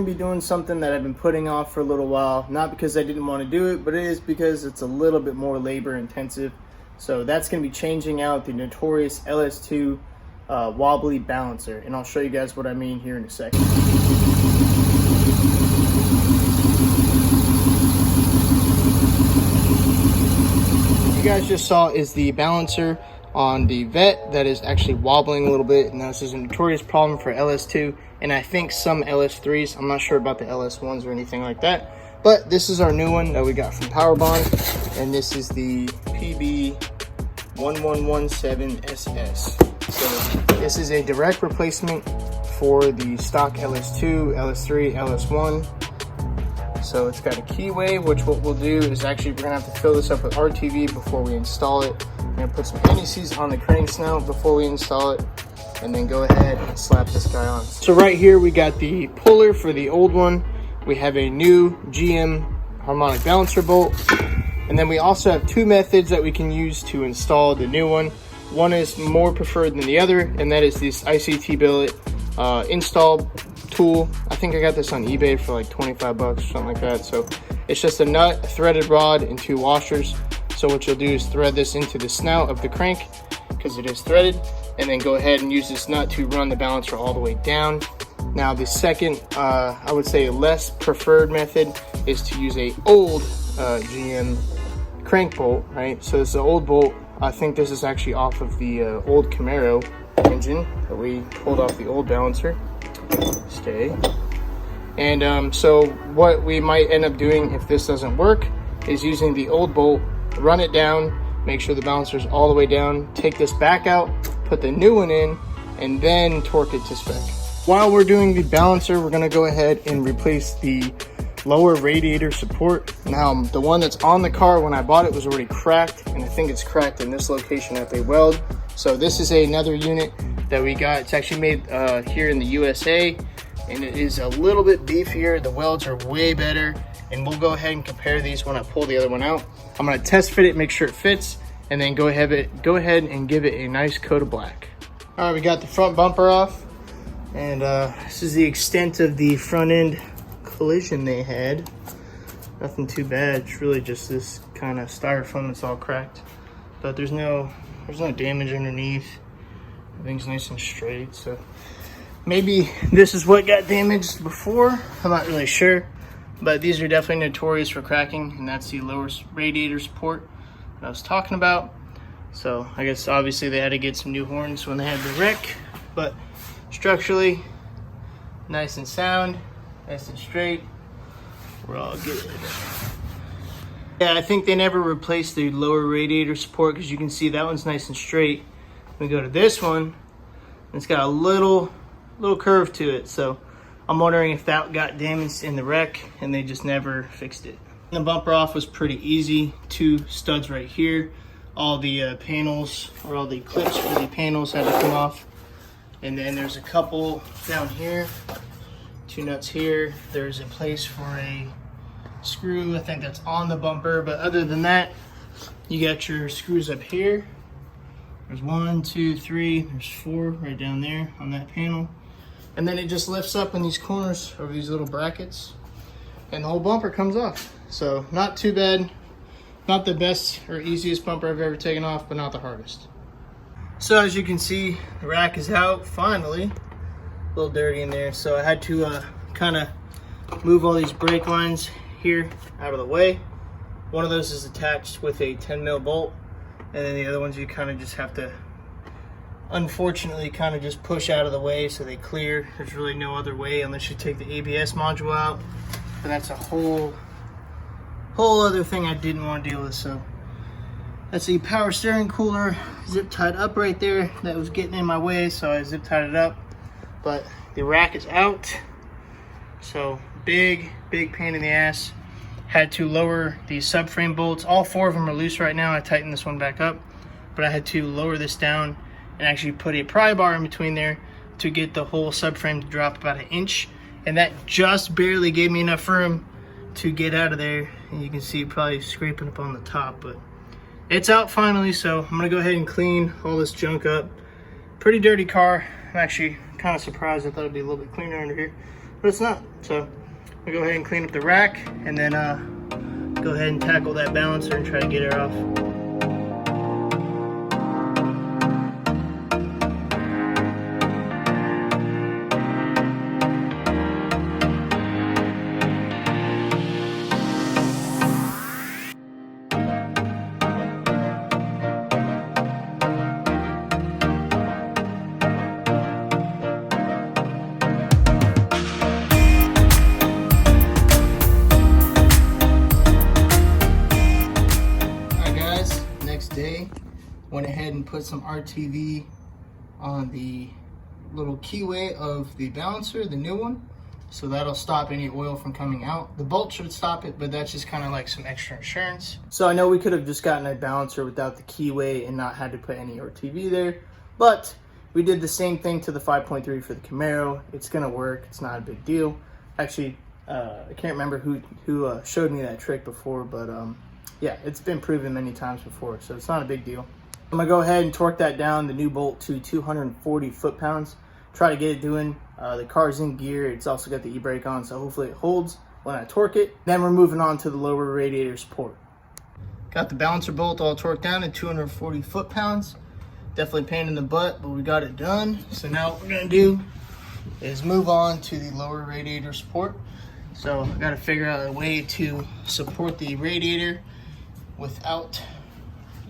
going to be doing something that I've been putting off for a little while, not because I didn't want to do it, but it is because it's a little bit more labor intensive. So that's going to be changing out the notorious LS2 wobbly balancer, and I'll show you guys what I mean here in a second. What you guys just saw is the balancer on the Vette that is actually wobbling a little bit, and this is a notorious problem for LS2 and I think some LS3s. I'm not sure about the LS1s or anything like that, but this is our new one that we got from PowerBond, and this is the PB1117SS. So this is a direct replacement for the stock LS2, LS3, LS1. So it's got a keyway, which what we'll do is actually we're gonna have to fill this up with RTV before we install it. We're gonna put some NECs on the crank snout before we install it, and then go ahead and slap this guy on. So right here we got the puller for the old one. We have a new GM harmonic balancer bolt, and then we also have two methods that we can use to install the new one. One is more preferred than the other, and that is this ICT billet install tool. I think I got this on eBay for like 25 bucks or something like that. So it's just a nut, a threaded rod, and two washers. So what you'll do is thread this into the snout of the crank because it is threaded, and then go ahead and use this nut to run the balancer all the way down. Now the second, I would say less preferred method is to use a old GM crank bolt, right? So this is an old bolt. I think this is actually off of the old Camaro engine that we pulled off the old balancer. Stay. And so what we might end up doing if this doesn't work is using the old bolt, run it down, make sure the balancer's all the way down, take this back out, put the new one in, and then torque it to spec. While we're doing the balancer, we're gonna go ahead and replace the lower radiator support. Now, the one that's on the car when I bought it was already cracked, and I think it's cracked in this location that they weld. So this is another unit that we got. It's actually made here in the USA, and it is a little bit beefier. The welds are way better, and we'll go ahead and compare these when I pull the other one out. I'm gonna test fit it, make sure it fits, and then go ahead and give it a nice coat of black. All right, we got the front bumper off, and this is the extent of the front end collision they had. Nothing too bad. It's really just this kind of styrofoam that's all cracked, but there's no damage underneath. Everything's nice and straight. So maybe this is what got damaged before. I'm not really sure, but these are definitely notorious for cracking, and that's the lower radiator support that I was talking about. So I guess obviously they had to get some new horns when they had the wreck, but structurally nice and sound, nice and straight. We're all good. Yeah, I think they never replaced the lower radiator support because you can see that one's nice and straight. We go to this one, it's got a little curve to it. So I'm wondering if that got damaged in the wreck and they just never fixed it. The bumper off was pretty easy. Two studs right here. All the panels, or all the clips for the panels had to come off. And then there's a couple down here. Two nuts here. There's a place for a screw, I think that's on the bumper, but other than that, you got your screws up here. There's 1, 2, 3, there's 4 right down there on that panel. And then it just lifts up in these corners over these little brackets, and the whole bumper comes off. So not too bad. Not the best or easiest bumper I've ever taken off, but not the hardest. So as you can see, the rack is out finally. A little dirty in there, so I had to kind of move all these brake lines here out of the way. One of those is attached with a 10 mil bolt, and then the other ones you kind of just have to, unfortunately, kind of just push out of the way so they clear. There's really no other way unless you take the ABS module out, but that's a whole other thing I didn't want to deal with. So that's the power steering cooler zip tied up right there. That was getting in my way, so I zip tied it up. But the rack is out, so big pain in the ass. Had to lower the subframe bolts. All 4 of them are loose right now. I tightened this one back up, but I had to lower this down and actually put a pry bar in between there to get the whole subframe to drop about 1 inch, and that just barely gave me enough room to get out of there. And you can see it probably scraping up on the top, but it's out finally. So I'm gonna go ahead and clean all this junk up. Pretty dirty car. I'm actually kind of surprised. I thought it'd be a little bit cleaner under here. but it's not. So we'll go ahead and clean up the rack, and then go ahead and tackle that balancer and try to get her off. Day, went ahead and put some RTV on the little keyway of the balancer, the new one, so that'll stop any oil from coming out. The bolt should stop it, but that's just kind of like some extra insurance. So I know we could have just gotten a balancer without the keyway and not had to put any RTV there, but we did the same thing to the 5.3 for the Camaro. It's gonna work. It's not a big deal. Actually, I can't remember who showed me that trick before, but yeah, it's been proven many times before, so it's not a big deal. I'm gonna go ahead and torque that down, the new bolt, to 240 foot-pounds. Try to get it doing. The car's in gear. It's also got the e-brake on, so hopefully it holds when I torque it. Then we're moving on to the lower radiator support. Got the balancer bolt all torqued down at 240 foot-pounds. Definitely pain in the butt, but we got it done. So now what we're gonna do is move on to the lower radiator support. So I gotta figure out a way to support the radiator without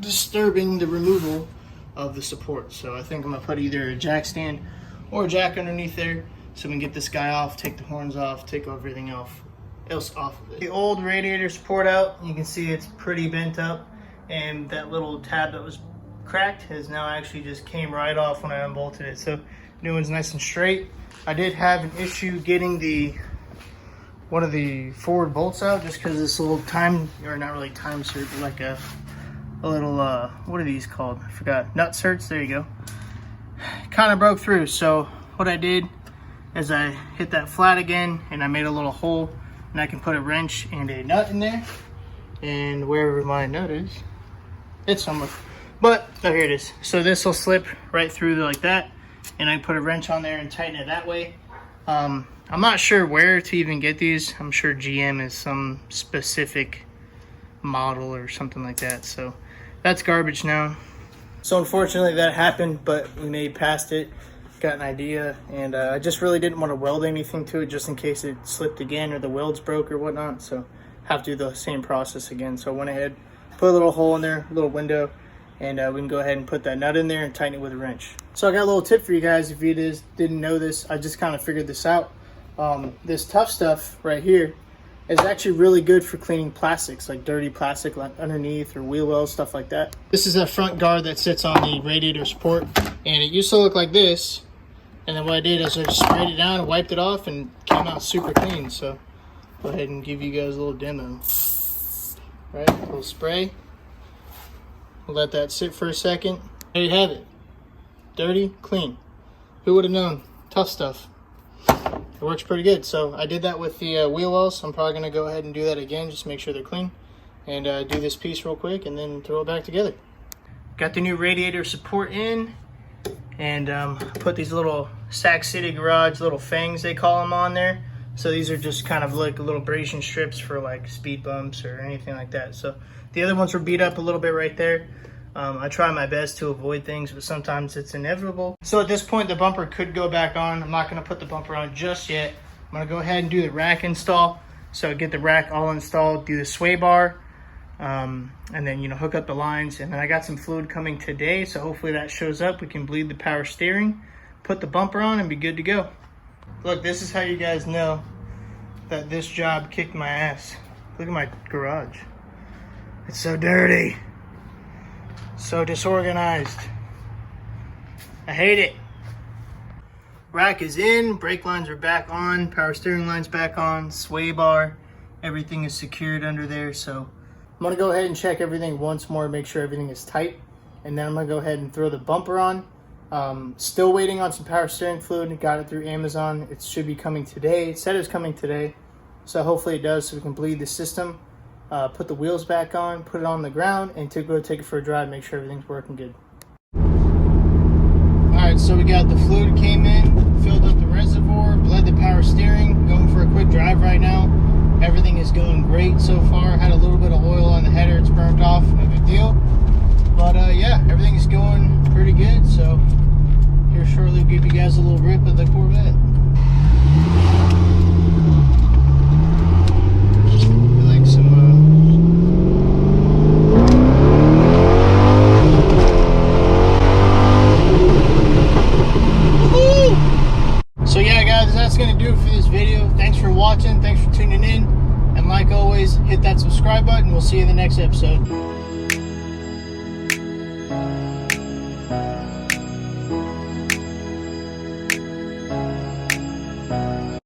disturbing the removal of the support. So I think I'm gonna put either a jack stand or a jack underneath there so we can get this guy off, take the horns off, take everything else off of it. The old radiator support out, you can see it's pretty bent up, and that little tab that was cracked has now actually just came right off when I unbolted it. So new one's nice and straight. I did have an issue getting one of the forward bolts out just because this little or not really time cert, but like a little, what are these called? I forgot. Nut certs, there you go. Kind of broke through, so what I did is I hit that flat again and I made a little hole, and I can put a wrench and a nut in there, and wherever my nut is, it's somewhere. But, oh, here it is. So this will slip right through like that, and I put a wrench on there and tighten it that way. I'm not sure where to even get these. I'm sure GM is some specific model or something like that. So that's garbage now. So unfortunately that happened, but we made past it, got an idea, and I just really didn't want to weld anything to it just in case it slipped again or the welds broke or whatnot. So have to do the same process again. So I went ahead, put a little hole in there, a little window, and we can go ahead and put that nut in there and tighten it with a wrench. So I got a little tip for you guys if you didn't know this. I just kind of figured this out. This tough stuff right here is actually really good for cleaning plastics, like dirty plastic underneath or wheel wells, stuff like that. This is a front guard that sits on the radiator support, and it used to look like this, and then what I did is I just sprayed it down and wiped it off, and it came out super clean. So go ahead and give you guys a little demo. Right, a little spray. We'll let that sit for a second. There you have it. Dirty, clean. Who would have known? Tough stuff. It works pretty good. So I did that with the wheel wells. I'm probably going to go ahead and do that again, just make sure they're clean, and do this piece real quick and then throw it back together. Got the new radiator support in, and put these little Sac City Garage little fangs, they call them, on there. So these are just kind of like little abrasion strips for like speed bumps or anything like that. So the other ones were beat up a little bit right there. I try my best to avoid things, but sometimes it's inevitable. So at this point, the bumper could go back on. I'm not going to put the bumper on just yet. I'm going to go ahead and do the rack install. So get the rack all installed, do the sway bar, and then, hook up the lines. And then I got some fluid coming today, so hopefully that shows up. We can bleed the power steering, put the bumper on, and be good to go. Look, this is how you guys know that this job kicked my ass. Look at my garage. It's so dirty. So disorganized. I hate it. Rack is in, brake lines are back on, power steering line's back on, sway bar, everything is secured under there. So I'm gonna go ahead and check everything once more, make sure everything is tight, and then I'm gonna go ahead and throw the bumper on. Still waiting on some power steering fluid. Got it through Amazon. It should be coming today. It said it was coming today, so hopefully it does, so we can bleed the system. Put the wheels back on, put it on the ground, and to go take it for a drive, make sure everything's working good. Alright, so we got the fluid came in, filled up the rack. reservoir, bled the power steering, going for a quick drive right now. Everything is going great so far. Had a little bit of oil on the header, it's burnt off, no big deal. But yeah, everything is going pretty good. So here shortly, we'll give you guys a little rip of the Corvette. Like some So yeah guys, that's gonna do it for this video. Thanks for watching, thanks for tuning in, and like always, hit that subscribe button. We'll see you in the next episode.